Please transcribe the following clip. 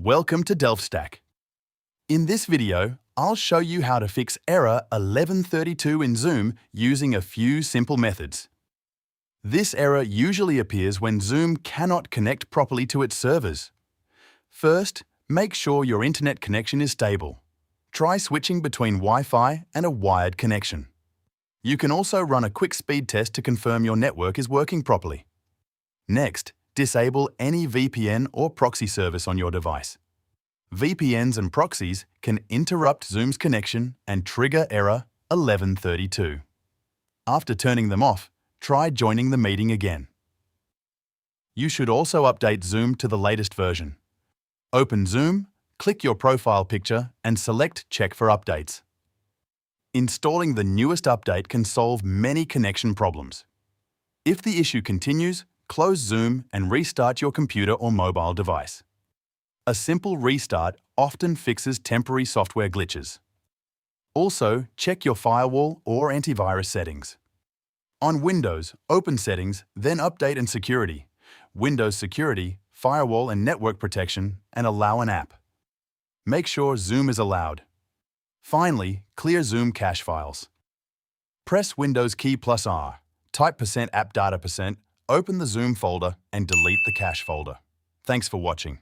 Welcome to DelphStack. In this video, I'll show you how to fix error 1132 in Zoom using a few simple methods. This error usually appears when Zoom cannot connect properly to its servers. First, make sure your internet connection is stable. Try switching between Wi-Fi and a wired connection. You can also run a quick speed test to confirm your network is working properly. Next, disable any VPN or proxy service on your device. VPNs and proxies can interrupt Zoom's connection and trigger error 1132. After turning them off, try joining the meeting again. You should also update Zoom to the latest version. Open Zoom, click your profile picture and select Check for Updates. Installing the newest update can solve many connection problems. If the issue continues, close Zoom and restart your computer or mobile device. A simple restart often fixes temporary software glitches. Also, check your firewall or antivirus settings. On Windows, open Settings, then Update and Security, Windows Security, Firewall and Network Protection, and allow an app. Make sure Zoom is allowed. Finally, clear Zoom cache files. Press Windows key +R, type %appdata%, open the Zoom folder and delete the cache folder. Thanks for watching.